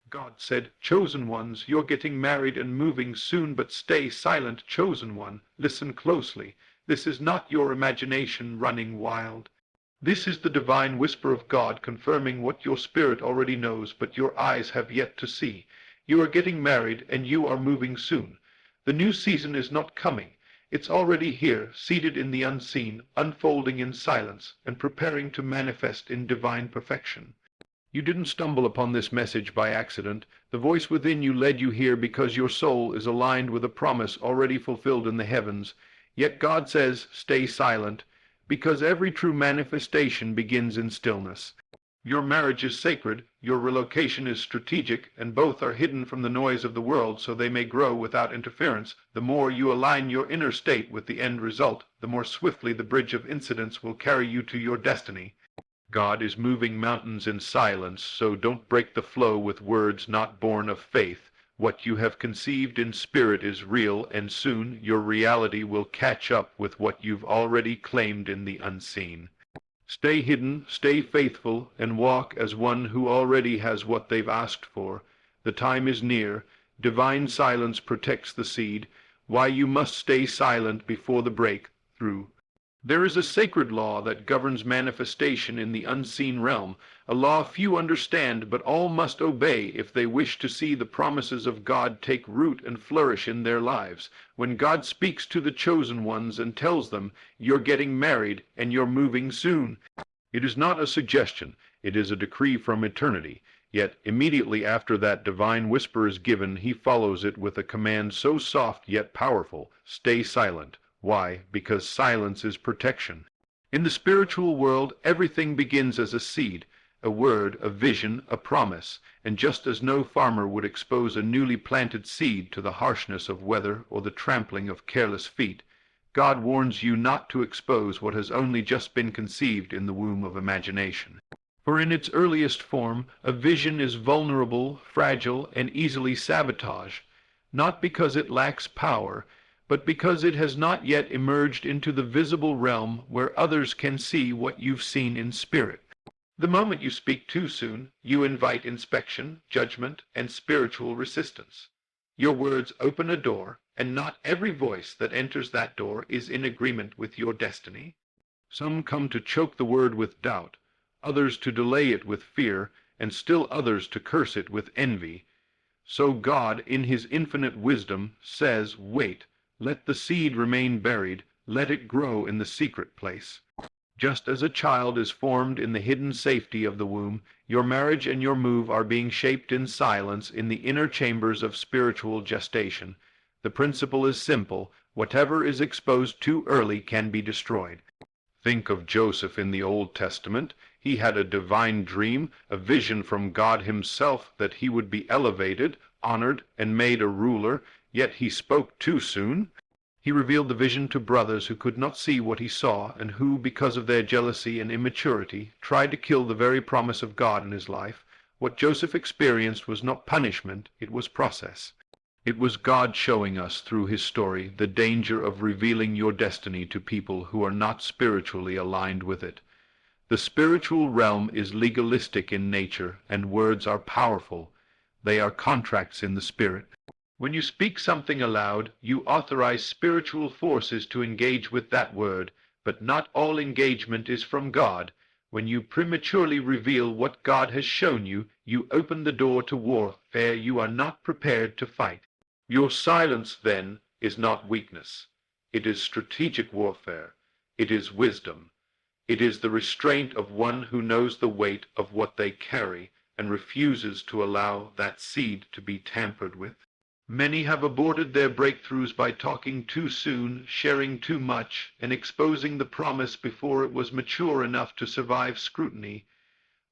God said, "Chosen ones, you're getting married and moving soon, but stay silent, chosen one. Listen closely. This is not your imagination running wild. This is the divine whisper of God confirming what your spirit already knows, but your eyes have yet to see. You are getting married, and you are moving soon. The new season is not coming. It's already here, seated in the unseen, unfolding in silence, and preparing to manifest in divine perfection." You didn't stumble upon this message by accident. The voice within you led you here because your soul is aligned with a promise already fulfilled in the heavens. Yet God says, stay silent, because every true manifestation begins in stillness. Your marriage is sacred, your relocation is strategic, and both are hidden from the noise of the world so they may grow without interference. The more you align your inner state with the end result, the more swiftly the bridge of incidents will carry you to your destiny. God is moving mountains in silence, so don't break the flow with words not born of faith. What you have conceived in spirit is real, and soon your reality will catch up with what you've already claimed in the unseen. Stay hidden, stay faithful, and walk as one who already has what they've asked for. The time is near. Divine silence protects the seed. Why you must stay silent before the breakthrough. There is a sacred law that governs manifestation in the unseen realm, a law few understand, but all must obey if they wish to see the promises of God take root and flourish in their lives. When God speaks to the chosen ones and tells them, "You're getting married and you're moving soon," it is not a suggestion, it is a decree from eternity. Yet immediately after that divine whisper is given, he follows it with a command so soft yet powerful, "Stay silent." Why? Because silence is protection. In the spiritual world, everything begins as a seed, a word, a vision, a promise, and just as no farmer would expose a newly planted seed to the harshness of weather or the trampling of careless feet, God warns you not to expose what has only just been conceived in the womb of imagination. For in its earliest form, a vision is vulnerable, fragile, and easily sabotaged, not because it lacks power, but because it has not yet emerged into the visible realm where others can see what you've seen in spirit. The moment you speak too soon, you invite inspection, judgment, and spiritual resistance. Your words open a door, and not every voice that enters that door is in agreement with your destiny. Some come to choke the word with doubt, others to delay it with fear, and still others to curse it with envy. So God, in his infinite wisdom, says, wait. Let the seed remain buried, let it grow in the secret place. Just as a child is formed in the hidden safety of the womb, your marriage and your move are being shaped in silence in the inner chambers of spiritual gestation. The principle is simple. Whatever is exposed too early can be destroyed. Think of Joseph in the Old Testament. He had a divine dream, a vision from God himself that he would be elevated, honored, and made a ruler, yet he spoke too soon. He revealed the vision to brothers who could not see what he saw, and who, because of their jealousy and immaturity, tried to kill the very promise of God in his life. What Joseph experienced was not punishment, it was process. It was God showing us through his story the danger of revealing your destiny to people who are not spiritually aligned with it. The spiritual realm is legalistic in nature, and words are powerful. They are contracts in the spirit. When you speak something aloud, you authorize spiritual forces to engage with that word, but not all engagement is from God. When you prematurely reveal what God has shown you, you open the door to warfare you are not prepared to fight. Your silence, then, is not weakness. It is strategic warfare. It is wisdom. It is the restraint of one who knows the weight of what they carry and refuses to allow that seed to be tampered with. Many have aborted their breakthroughs by talking too soon, sharing too much, and exposing the promise before it was mature enough to survive scrutiny.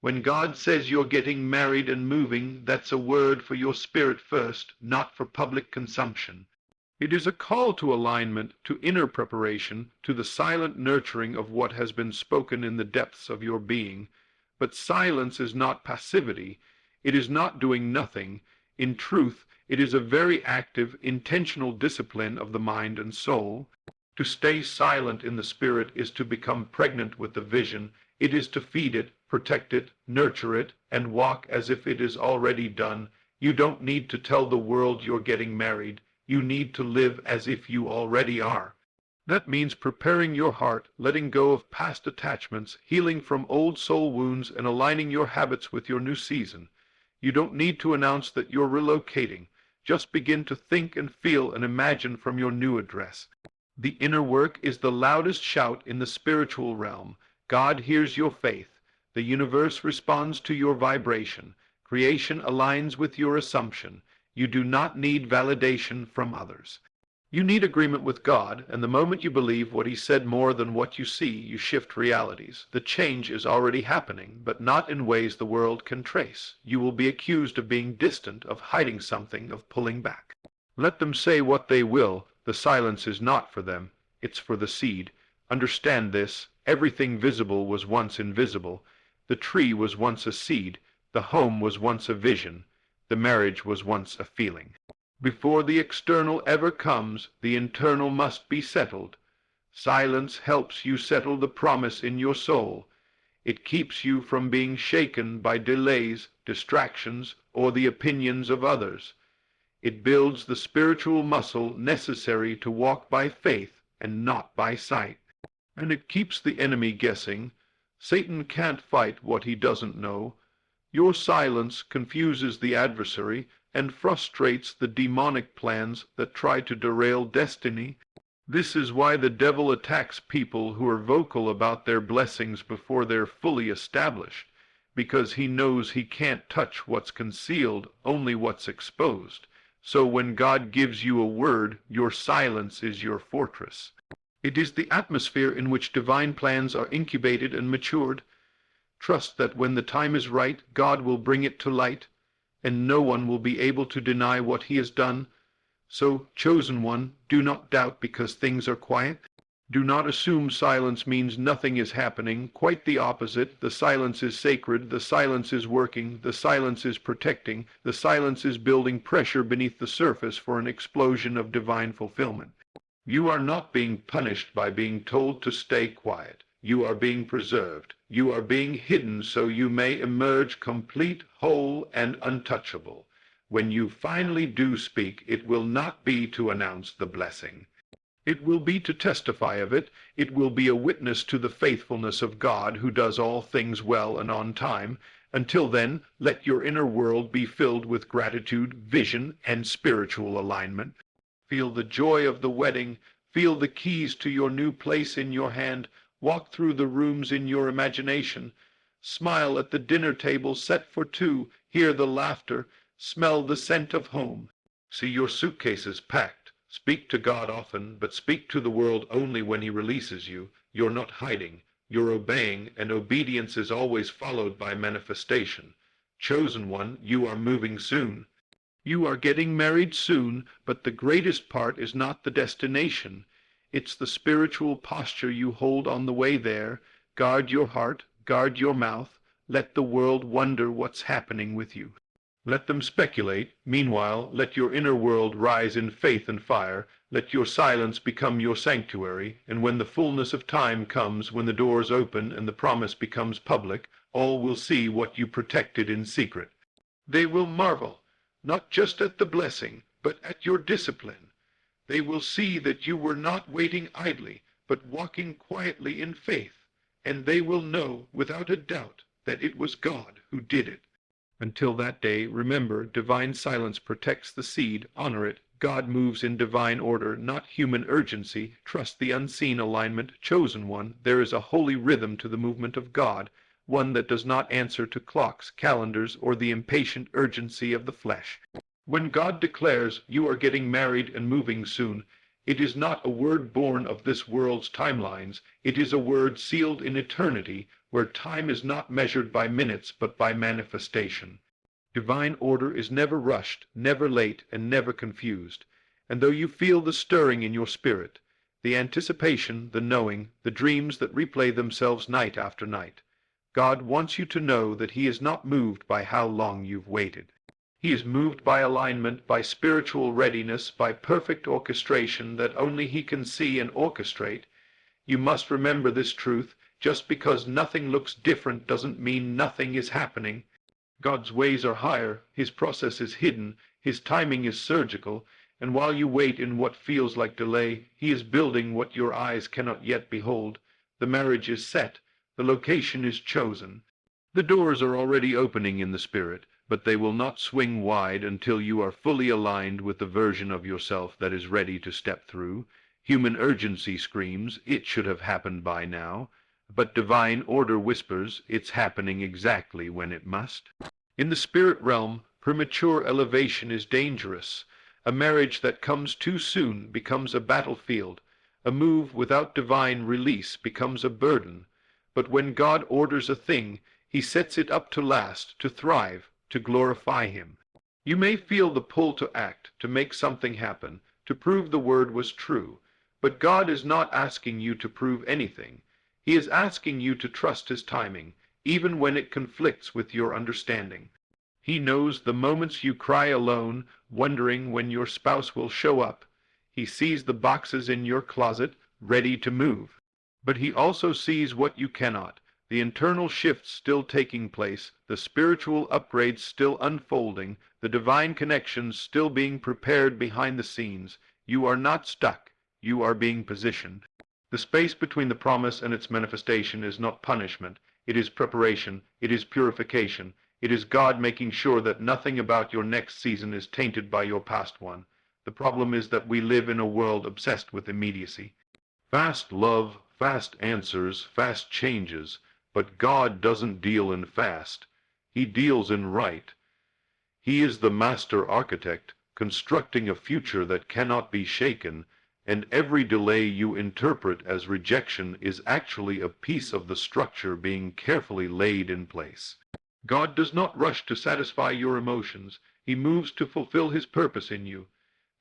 When God says you're getting married and moving, that's a word for your spirit first, not for public consumption. It is a call to alignment, to inner preparation, to the silent nurturing of what has been spoken in the depths of your being. But silence is not passivity. It is not doing nothing. In truth, it is a very active, intentional discipline of the mind and soul. To stay silent in the spirit is to become pregnant with the vision. It is to feed it, protect it, nurture it, and walk as if it is already done. You don't need to tell the world you're getting married. You need to live as if you already are. That means preparing your heart, letting go of past attachments, healing from old soul wounds, and aligning your habits with your new season. You don't need to announce that you're relocating. Just begin to think and feel and imagine from your new address. The inner work is the loudest shout in the spiritual realm. God hears your faith. The universe responds to your vibration. Creation aligns with your assumption. You do not need validation from others. You need agreement with God, and the moment you believe what He said more than what you see, you shift realities. The change is already happening, but not in ways the world can trace. You will be accused of being distant, of hiding something, of pulling back. Let them say what they will. The silence is not for them. It's for the seed. Understand this. Everything visible was once invisible. The tree was once a seed. The home was once a vision. The marriage was once a feeling. Before the external ever comes, the internal must be settled. Silence helps you settle the promise in your soul. It keeps you from being shaken by delays, distractions, or the opinions of others. It builds the spiritual muscle necessary to walk by faith and not by sight. And it keeps the enemy guessing. Satan can't fight what he doesn't know. Your silence confuses the adversary and frustrates the demonic plans that try to derail destiny. This is why the devil attacks people who are vocal about their blessings before they're fully established, because he knows he can't touch what's concealed, only what's exposed. So when God gives you a word, your silence is your fortress. It is the atmosphere in which divine plans are incubated and matured. Trust that when the time is right, God will bring it to light, and no one will be able to deny what He has done. So, chosen one, do not doubt because things are quiet. Do not assume silence means nothing is happening. Quite the opposite. The silence is sacred. The silence is working. The silence is protecting. The silence is building pressure beneath the surface for an explosion of divine fulfillment. You are not being punished by being told to stay quiet. You are being preserved. You are being hidden so you may emerge complete, whole, and untouchable. When you finally do speak, it will not be to announce the blessing. It will be to testify of it. It will be a witness to the faithfulness of God who does all things well and on time. Until then, let your inner world be filled with gratitude, vision, and spiritual alignment. Feel the joy of the wedding. Feel the keys to your new place in your hand. Walk through the rooms in your imagination. Smile at the dinner table set for two. Hear the laughter. Smell the scent of home. See your suitcases packed. Speak to God often, but speak to the world only when He releases you. You're not hiding. You're obeying, and obedience is always followed by manifestation. Chosen one, you are moving soon. You are getting married soon, but the greatest part is not the destination. It's the spiritual posture you hold on the way there. Guard your heart, guard your mouth. Let the world wonder what's happening with you. Let them speculate. Meanwhile, let your inner world rise in faith and fire. Let your silence become your sanctuary. And when the fullness of time comes, when the doors open and the promise becomes public, all will see what you protected in secret. They will marvel, not just at the blessing, but at your discipline. They will see that you were not waiting idly, but walking quietly in faith, and they will know without a doubt that it was God who did it. Until that day, remember, divine silence protects the seed. Honor it. God moves in divine order, not human urgency. Trust the unseen alignment. Chosen one, there is a holy rhythm to the movement of God, one that does not answer to clocks, calendars, or the impatient urgency of the flesh. When God declares you are getting married and moving soon, it is not a word born of this world's timelines. It is a word sealed in eternity, where time is not measured by minutes but by manifestation. Divine order is never rushed, never late, and never confused. And though you feel the stirring in your spirit, the anticipation, the knowing, the dreams that replay themselves night after night, God wants you to know that He is not moved by how long you've waited. He is moved by alignment, by spiritual readiness, by perfect orchestration that only He can see and orchestrate. You must remember this truth. Just because nothing looks different doesn't mean nothing is happening. God's ways are higher, his process is hidden, his timing is surgical, and while you wait in what feels like delay, he is building what your eyes cannot yet behold. The marriage is set, the location is chosen. The doors are already opening in the spirit, but they will not swing wide until you are fully aligned with the version of yourself that is ready to step through. Human urgency screams, it should have happened by now, but divine order whispers, it's happening exactly when it must. In the spirit realm, premature elevation is dangerous. A marriage that comes too soon becomes a battlefield. A move without divine release becomes a burden. But when God orders a thing, he sets it up to last, to thrive, to glorify him. You may feel the pull to act, to make something happen, to prove the word was true. But God is not asking you to prove anything. He is asking you to trust his timing, even when it conflicts with your understanding. He knows the moments you cry alone, wondering when your spouse will show up. He sees the boxes in your closet, ready to move. But he also sees what you cannot, the internal shifts still taking place, the spiritual upgrades still unfolding, the divine connections still being prepared behind the scenes. You are not stuck. You are being positioned. The space between the promise and its manifestation is not punishment. It is preparation. It is purification. It is God making sure that nothing about your next season is tainted by your past one. The problem is that we live in a world obsessed with immediacy. Fast love, fast answers, fast changes. But God doesn't deal in fast. He deals in right. He is the master architect, constructing a future that cannot be shaken, and every delay you interpret as rejection is actually a piece of the structure being carefully laid in place. God does not rush to satisfy your emotions. He moves to fulfill his purpose in you.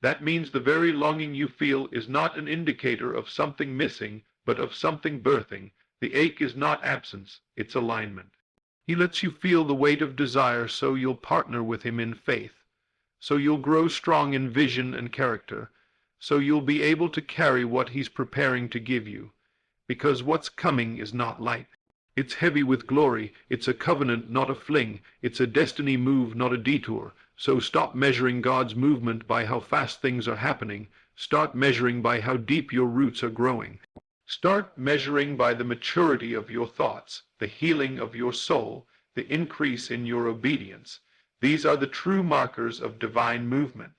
That means the very longing you feel is not an indicator of something missing, but of something birthing. The ache is not absence, it's alignment. He lets you feel the weight of desire so you'll partner with him in faith, so you'll grow strong in vision and character, so you'll be able to carry what he's preparing to give you. Because what's coming is not light. It's heavy with glory. It's a covenant, not a fling. It's a destiny move, not a detour. So stop measuring God's movement by how fast things are happening. Start measuring by how deep your roots are growing. Start measuring by the maturity of your thoughts, the healing of your soul, the increase in your obedience. These are the true markers of divine movement.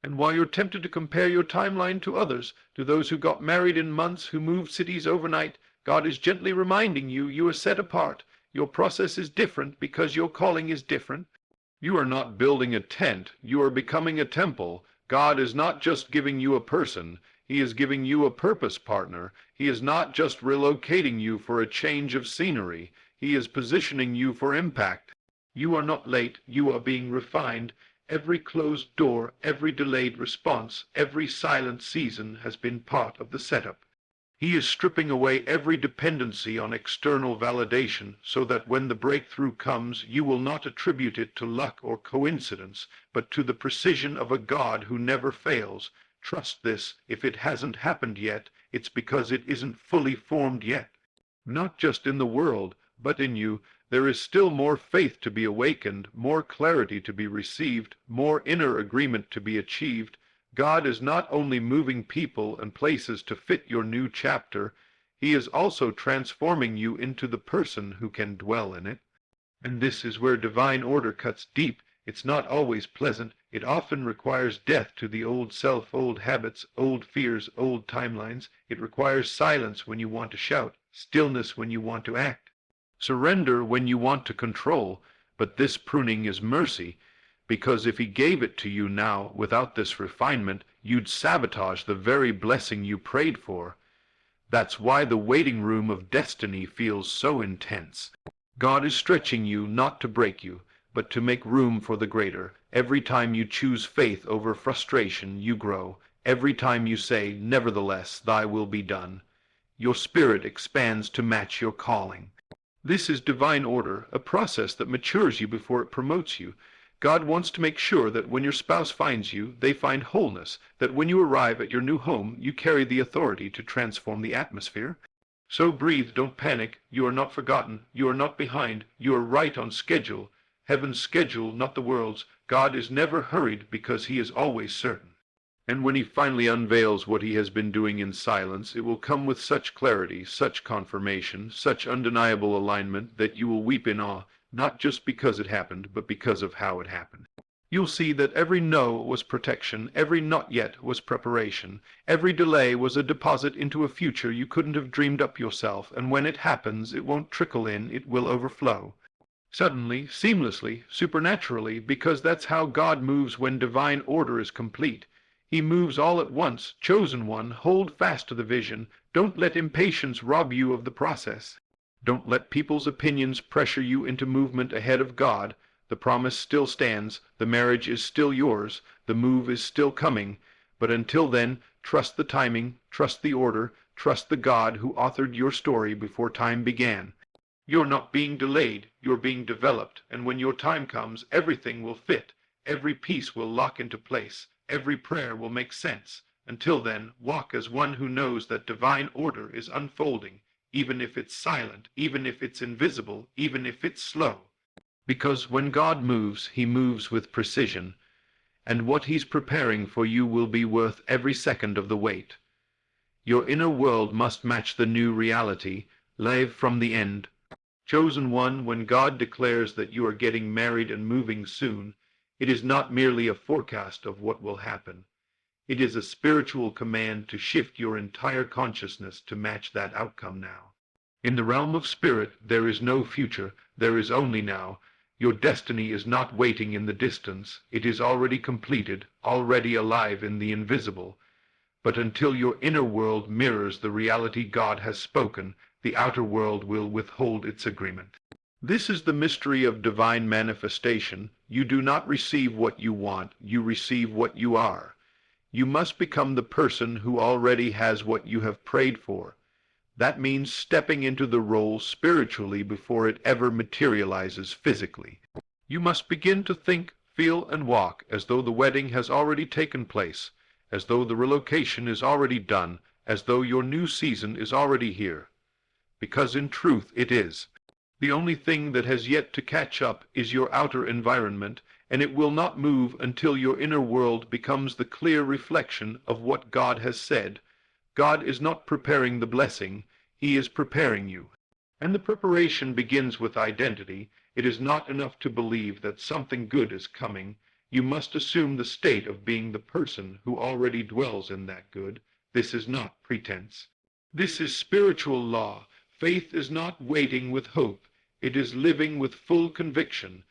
And while you're tempted to compare your timeline to others, to those who got married in months, who moved cities overnight, God is gently reminding you, you are set apart. Your process is different because your calling is different. You are not building a tent, you are becoming a temple. God is not just giving you a person, he is giving you a purpose partner. He is not just relocating you for a change of scenery, he is positioning you for impact. You are not late, you are being refined. Every closed door, every delayed response, every silent season has been part of the setup. He is stripping away every dependency on external validation so that when the breakthrough comes, you will not attribute it to luck or coincidence, but to the precision of a God who never fails. Trust this. If it hasn't happened yet, it's because it isn't fully formed yet. Not just in the world, but in you. There is still more faith to be awakened, more clarity to be received, more inner agreement to be achieved. God is not only moving people and places to fit your new chapter, he is also transforming you into the person who can dwell in it. And this is where divine order cuts deep. It's not always pleasant. It often requires death to the old self, old habits, old fears, old timelines. It requires silence when you want to shout, stillness when you want to act, surrender when you want to control. But this pruning is mercy, because if he gave it to you now without this refinement, you'd sabotage the very blessing you prayed for. That's why the waiting room of destiny feels so intense. God is stretching you not to break you, but to make room for the greater. Every time you choose faith over frustration, you grow. Every time you say, nevertheless, thy will be done, your spirit expands to match your calling. This is divine order, a process that matures you before it promotes you. God wants to make sure that when your spouse finds you, they find wholeness, that when you arrive at your new home, you carry the authority to transform the atmosphere. So breathe, don't panic. You are not forgotten. You are not behind. You are right on schedule. Heaven's schedule, not the world's. God is never hurried because he is always certain. And when he finally unveils what he has been doing in silence, it will come with such clarity, such confirmation, such undeniable alignment that you will weep in awe, not just because it happened, but because of how it happened. You'll see that every no was protection, every not yet was preparation, every delay was a deposit into a future you couldn't have dreamed up yourself, and when it happens, it won't trickle in, it will overflow. Suddenly, seamlessly, supernaturally, because that's how God moves when divine order is complete. He moves all at once. Chosen one, hold fast to the vision. Don't let impatience rob you of the process. Don't let people's opinions pressure you into movement ahead of God. The promise still stands, the marriage is still yours, the move is still coming, but until then, trust the timing, trust the order, trust the God who authored your story before time began. You're not being delayed, you're being developed, and when your time comes, everything will fit, every piece will lock into place, every prayer will make sense. Until then, walk as one who knows that divine order is unfolding, even if it's silent, even if it's invisible, even if it's slow. Because when God moves, he moves with precision, and what he's preparing for you will be worth every second of the wait. Your inner world must match the new reality, live from the end. Chosen one, when God declares that you are getting married and moving soon, it is not merely a forecast of what will happen. It is a spiritual command to shift your entire consciousness to match that outcome now. In the realm of spirit, there is no future, there is only now. Your destiny is not waiting in the distance, it is already completed, already alive in the invisible. But until your inner world mirrors the reality God has spoken, the outer world will withhold its agreement. This is the mystery of divine manifestation. You do not receive what you want, you receive what you are. You must become the person who already has what you have prayed for. That means stepping into the role spiritually before it ever materializes physically. You must begin to think, feel, and walk as though the wedding has already taken place, as though the relocation is already done, as though your new season is already here. Because in truth it is. The only thing that has yet to catch up is your outer environment, and it will not move until your inner world becomes the clear reflection of what God has said. God is not preparing the blessing, he is preparing you. And the preparation begins with identity. It is not enough to believe that something good is coming. You must assume the state of being the person who already dwells in that good. This is not pretense. This is spiritual law. Faith is not waiting with hope. It is living with full conviction.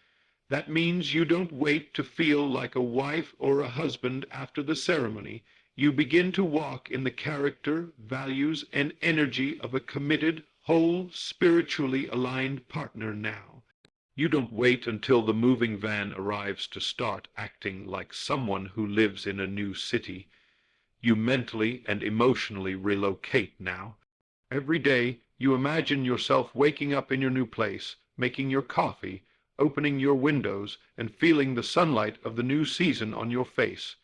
That means you don't wait to feel like a wife or a husband after the ceremony. You begin to walk in the character, values, and energy of a committed, whole, spiritually aligned partner now. You don't wait until the moving van arrives to start acting like someone who lives in a new city. You mentally and emotionally relocate now. Every day, you imagine yourself waking up in your new place, making your coffee, opening your windows, and feeling the sunlight of the new season on your face.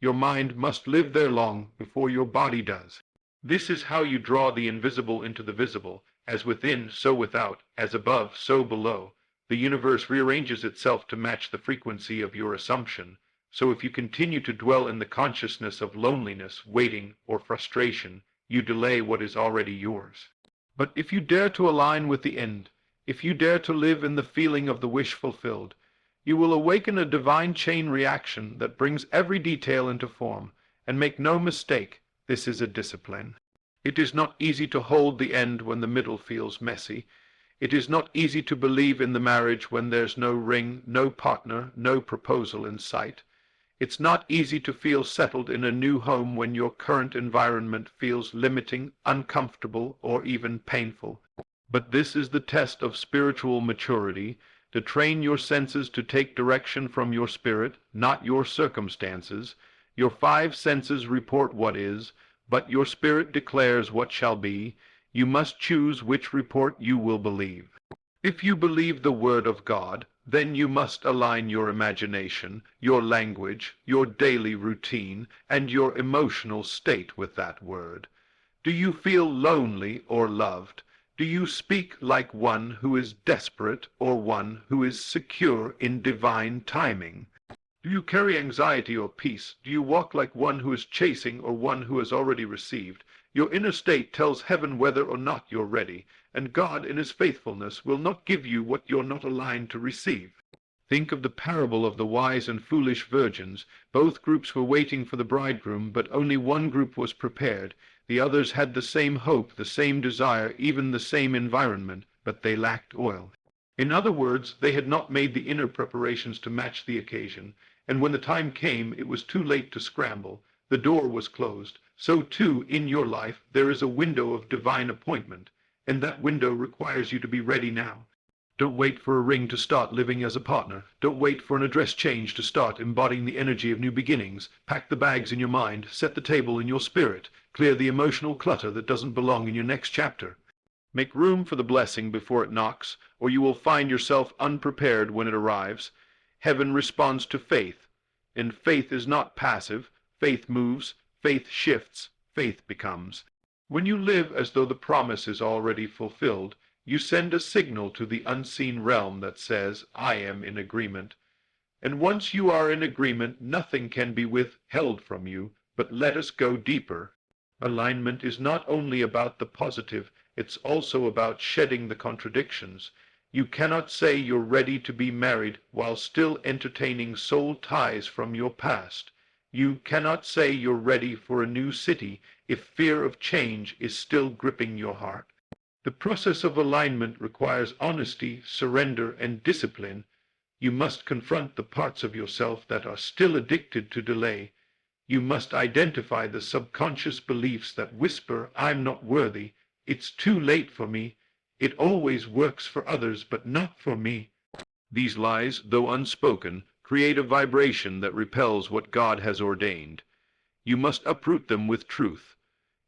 Your mind must live there long before your body does. This is how you draw the invisible into the visible, as within, so without, as above, so below. The universe rearranges itself to match the frequency of your assumption. So if you continue to dwell in the consciousness of loneliness, waiting, or frustration, you delay what is already yours. But if you dare to align with the end, if you dare to live in the feeling of the wish fulfilled, you will awaken a divine chain reaction that brings every detail into form. And make no mistake, this is a discipline. It is not easy to hold the end when the middle feels messy. It is not easy to believe in the marriage when there's no ring, no partner, no proposal in sight. It's not easy to feel settled in a new home when your current environment feels limiting, uncomfortable, or even painful. But this is the test of spiritual maturity, to train your senses to take direction from your spirit, not your circumstances. Your 5 senses report what is, but your spirit declares what shall be. You must choose which report you will believe. If you believe the word of God, then you must align your imagination, your language, your daily routine, and your emotional state with that word. Do you feel lonely or loved? Do you speak like one who is desperate or one who is secure in divine timing? Do you carry anxiety or peace? Do you walk like one who is chasing or one who has already received? Your inner state tells heaven whether or not you're ready, and God in his faithfulness will not give you what you're not aligned to receive. Think of the parable of the wise and foolish virgins. Both groups were waiting for the bridegroom, but only one group was prepared. The others had the same hope, the same desire, even the same environment, but they lacked oil. In other words, they had not made the inner preparations to match the occasion, and when the time came, it was too late to scramble. The door was closed. So too, in your life, there is a window of divine appointment, and that window requires you to be ready now. Don't wait for a ring to start living as a partner. Don't wait for an address change to start embodying the energy of new beginnings. Pack the bags in your mind, set the table in your spirit, clear the emotional clutter that doesn't belong in your next chapter. Make room for the blessing before it knocks, or you will find yourself unprepared when it arrives. Heaven responds to faith, and faith is not passive. Faith moves, faith shifts, faith becomes. When you live as though the promise is already fulfilled, you send a signal to the unseen realm that says, I am in agreement. And once you are in agreement, nothing can be withheld from you, but let us go deeper. Alignment is not only about the positive, it's also about shedding the contradictions. You cannot say you're ready to be married while still entertaining soul ties from your past. You cannot say you're ready for a new city if fear of change is still gripping your heart. The process of alignment requires honesty, surrender, and discipline. You must confront the parts of yourself that are still addicted to delay. You must identify the subconscious beliefs that whisper, I'm not worthy, it's too late for me, it always works for others but not for me. These lies, though unspoken, create a vibration that repels what God has ordained. You must uproot them with truth.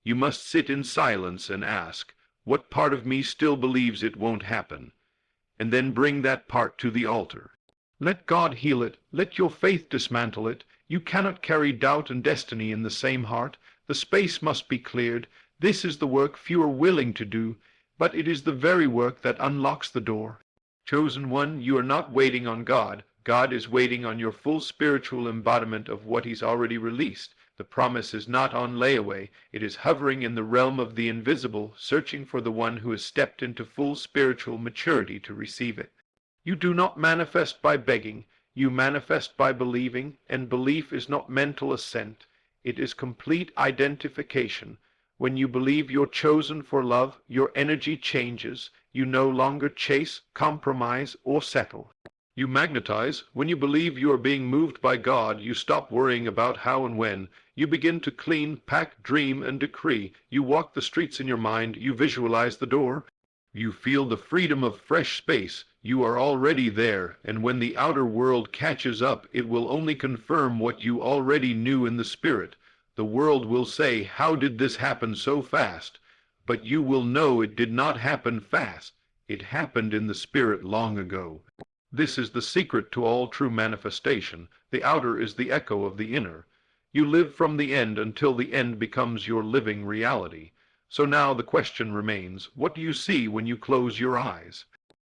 You must sit in silence and ask, what part of me still believes it won't happen? And then bring that part to the altar. Let God heal it. Let your faith dismantle it. You cannot carry doubt and destiny in the same heart. The space must be cleared. This is the work few are willing to do, but it is the very work that unlocks the door. Chosen one, you are not waiting on God. God is waiting on your full spiritual embodiment of what he's already released. The promise is not on layaway. It is hovering in the realm of the invisible, searching for the one who has stepped into full spiritual maturity to receive it. You do not manifest by begging. You manifest by believing, and belief is not mental assent. It is complete identification. When you believe you're chosen for love, your energy changes. You no longer chase, compromise, or settle. You magnetize. When you believe you are being moved by God, you stop worrying about how and when. You begin to clean, pack, dream, and decree. You walk the streets in your mind. You visualize the door. You feel the freedom of fresh space. You are already there, and when the outer world catches up, it will only confirm what you already knew in the spirit. The world will say, how did this happen so fast? But you will know it did not happen fast. It happened in the spirit long ago. This is the secret to all true manifestation. The outer is the echo of the inner. You live from the end until the end becomes your living reality. So now the question remains, what do you see when you close your eyes?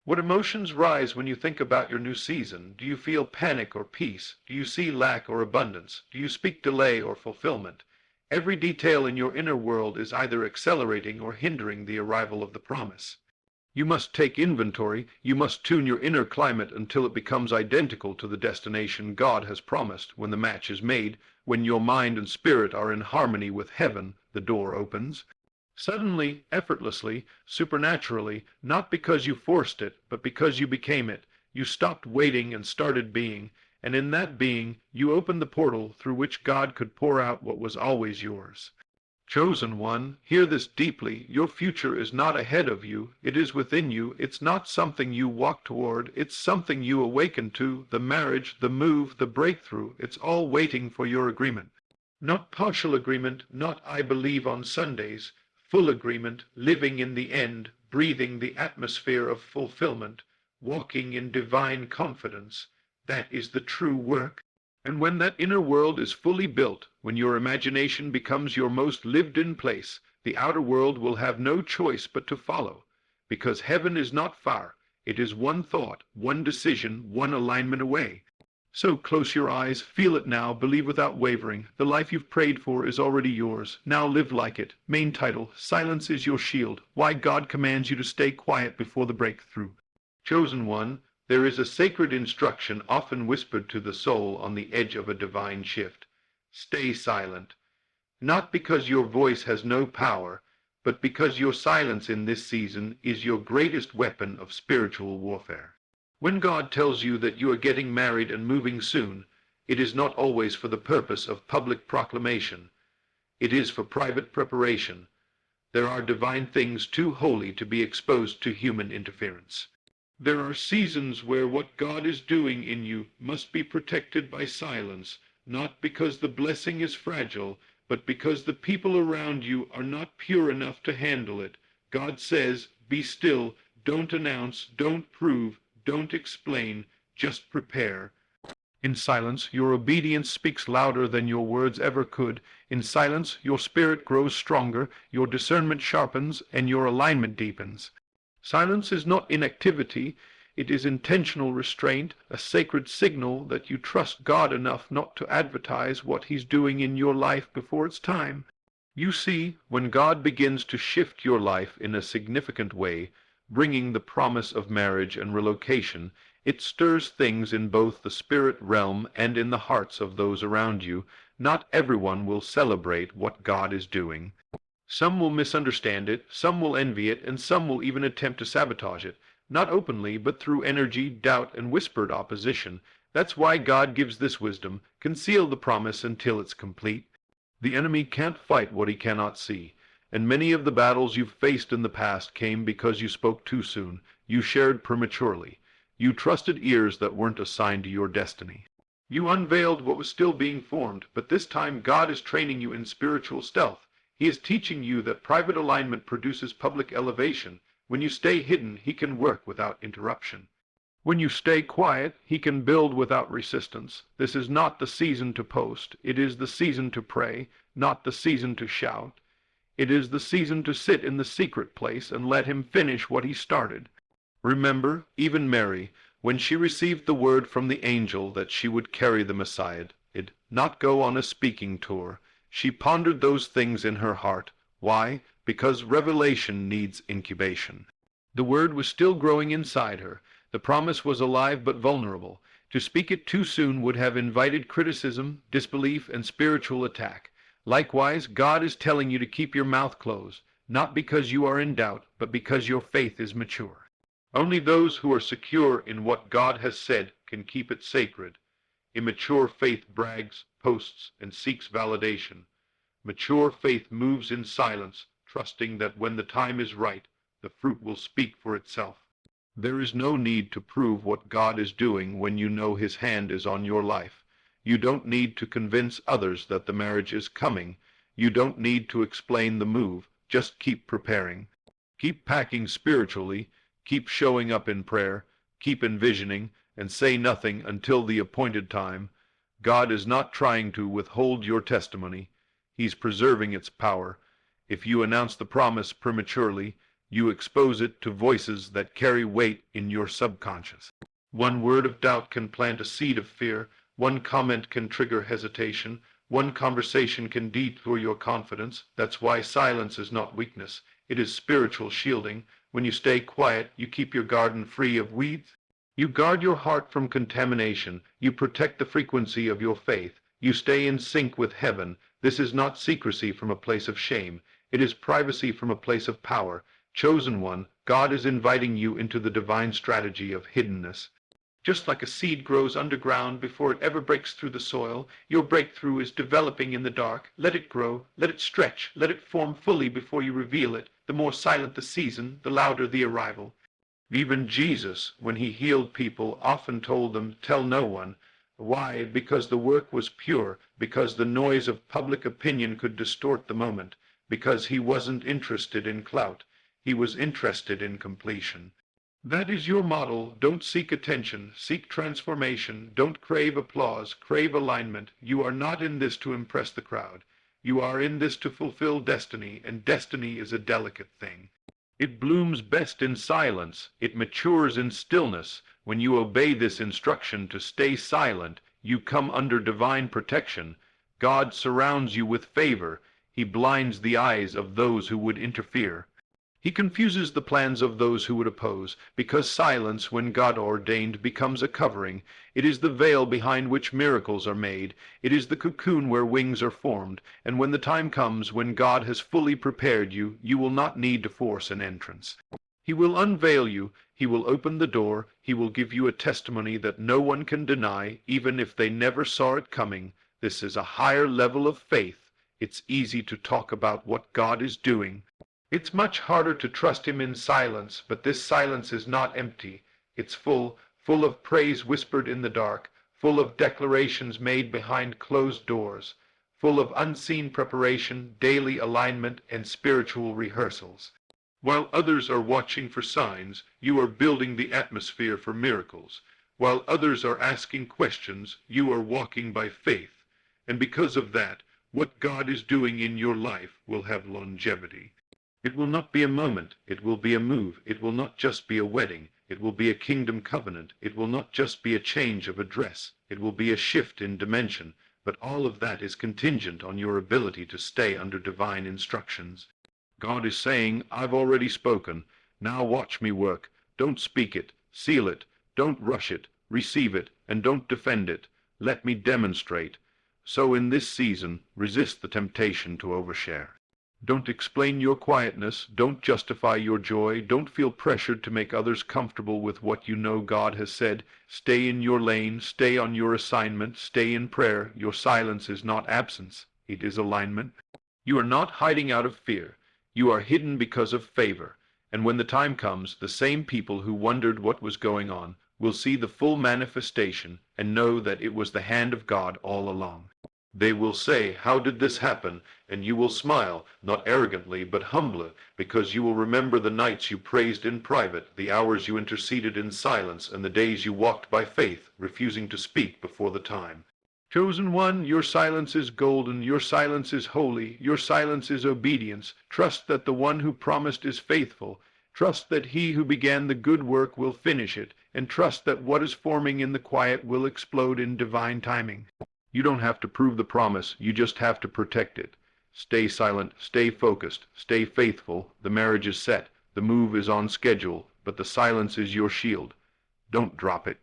What emotions rise when you think about your new season? Do you feel panic or peace? Do you see lack or abundance? Do you speak delay or fulfillment? Every detail in your inner world is either accelerating or hindering the arrival of the promise. You must take inventory. You must tune your inner climate until it becomes identical to the destination God has promised. When the match is made, when your mind and spirit are in harmony with heaven, the door opens. Suddenly, effortlessly, supernaturally, not because you forced it, but because you became it. You stopped waiting and started being, and in that being, you opened the portal through which God could pour out what was always yours. Chosen one, hear this deeply. Your future is not ahead of you. It is within you. It's not something you walk toward. It's something you awaken to. The marriage, the move, the breakthrough. It's all waiting for your agreement. Not partial agreement, not I believe on Sundays. Full agreement, living in the end, breathing the atmosphere of fulfillment, walking in divine confidence. That is the true work. And when that inner world is fully built, when your imagination becomes your most lived-in place, the outer world will have no choice but to follow. because heaven is not far. It is one thought, one decision, one alignment away. So close your eyes, feel it now, believe without wavering. The life you've prayed for is already yours. Now live like it. Main title, Silence is Your Shield. Why God commands you to stay quiet before the breakthrough. Chosen one, there is a sacred instruction often whispered to the soul on the edge of a divine shift. Stay silent. Not because your voice has no power, but because your silence in this season is your greatest weapon of spiritual warfare. When God tells you that you are getting married and moving soon, it is not always for the purpose of public proclamation. It is for private preparation. There are divine things too holy to be exposed to human interference. There are seasons where what God is doing in you must be protected by silence, not because the blessing is fragile, but because the people around you are not pure enough to handle it. God says, be still, don't announce, don't prove, don't explain, just prepare. In silence, your obedience speaks louder than your words ever could. In silence, your spirit grows stronger, your discernment sharpens, and your alignment deepens. Silence is not inactivity, it is intentional restraint, a sacred signal that you trust God enough not to advertise what He's doing in your life before it's time. You see, when God begins to shift your life in a significant way, bringing the promise of marriage and relocation, it stirs things in both the spirit realm and in the hearts of those around you. Not everyone will celebrate what God is doing. Some will misunderstand it, some will envy it, and some will even attempt to sabotage it. Not openly, but through energy, doubt, and whispered opposition. That's why God gives this wisdom. Conceal the promise until it's complete. The enemy can't fight what he cannot see. And many of the battles you've faced in the past came because you spoke too soon. You shared prematurely. You trusted ears that weren't assigned to your destiny. You unveiled what was still being formed, but this time God is training you in spiritual stealth. He is teaching you that private alignment produces public elevation. When you stay hidden, He can work without interruption. When you stay quiet, He can build without resistance. This is not the season to post. It is the season to pray, not the season to shout. It is the season to sit in the secret place and let Him finish what He started. Remember, even Mary, when she received the word from the angel that she would carry the Messiah, did not go on a speaking tour. She pondered those things in her heart. Why? Because revelation needs incubation. The word was still growing inside her. The promise was alive but vulnerable. To speak it too soon would have invited criticism, disbelief, and spiritual attack. Likewise, God is telling you to keep your mouth closed, not because you are in doubt, but because your faith is mature. Only those who are secure in what God has said can keep it sacred. Immature faith brags, posts, and seeks validation. Mature faith moves in silence, trusting that when the time is right, the fruit will speak for itself. There is no need to prove what God is doing when you know His hand is on your life. You don't need to convince others that the marriage is coming. You don't need to explain the move. Just keep preparing. Keep packing spiritually. Keep showing up in prayer. Keep envisioning, and say nothing until the appointed time. God is not trying to withhold your testimony. He's preserving its power. If you announce the promise prematurely, you expose it to voices that carry weight in your subconscious. One word of doubt can plant a seed of fear. One comment can trigger hesitation. One conversation can detour your confidence. That's why silence is not weakness. It is spiritual shielding. When you stay quiet, you keep your garden free of weeds. You guard your heart from contamination. You protect the frequency of your faith. You stay in sync with heaven. This is not secrecy from a place of shame. It is privacy from a place of power. Chosen one, God is inviting you into the divine strategy of hiddenness. Just like a seed grows underground before it ever breaks through the soil, your breakthrough is developing in the dark. Let it grow, let it stretch, let it form fully before you reveal it. The more silent the season, the louder the arrival. Even Jesus, when He healed people, often told them, tell no one. Why? Because the work was pure, because the noise of public opinion could distort the moment, because He wasn't interested in clout. He was interested in completion. That is your model. Don't seek attention. Seek transformation. Don't crave applause. Crave alignment. You are not in this to impress the crowd. You are in this to fulfill destiny, and destiny is a delicate thing. It blooms best in silence. It matures in stillness. When you obey this instruction to stay silent, you come under divine protection. God surrounds you with favor. He blinds the eyes of those who would interfere. He confuses the plans of those who would oppose, because silence, when God ordained, becomes a covering. It is the veil behind which miracles are made. It is the cocoon where wings are formed. And when the time comes when God has fully prepared you, you will not need to force an entrance. He will unveil you. He will open the door. He will give you a testimony that no one can deny, even if they never saw it coming. This is a higher level of faith. It's easy to talk about what God is doing. It's much harder to trust him in silence, but this silence is not empty. It's full of praise whispered in the dark, full of declarations made behind closed doors, full of unseen preparation, daily alignment, and spiritual rehearsals. While others are watching for signs, you are building the atmosphere for miracles. While others are asking questions, you are walking by faith. And because of that, what God is doing in your life will have longevity. It will not be a moment, it will be a move. It will not just be a wedding, it will be a kingdom covenant. It will not just be a change of address, it will be a shift in dimension. But all of that is contingent on your ability to stay under divine instructions. God is saying, I've already spoken. Now watch me work. Don't speak it, seal it, don't rush it, receive it, and don't defend it. Let me demonstrate. So in this season, resist the temptation to overshare. Don't explain your quietness, don't justify your joy, don't feel pressured to make others comfortable with what you know God has said. Stay in your lane, stay on your assignment, stay in prayer. Your silence is not absence, it is alignment. You are not hiding out of fear. You are hidden because of favor. And when the time comes, the same people who wondered what was going on will see the full manifestation and know that it was the hand of God all along. They will say, how did this happen? And you will smile, not arrogantly, but humbly, because you will remember the nights you praised in private, the hours you interceded in silence, and the days you walked by faith, refusing to speak before the time. Chosen one, your silence is golden, your silence is holy, your silence is obedience. Trust that the one who promised is faithful. Trust that he who began the good work will finish it, and trust that what is forming in the quiet will explode in divine timing. You don't have to prove the promise, you just have to protect it. Stay silent, stay focused, stay faithful. The marriage is set, the move is on schedule, but the silence is your shield. Don't drop it.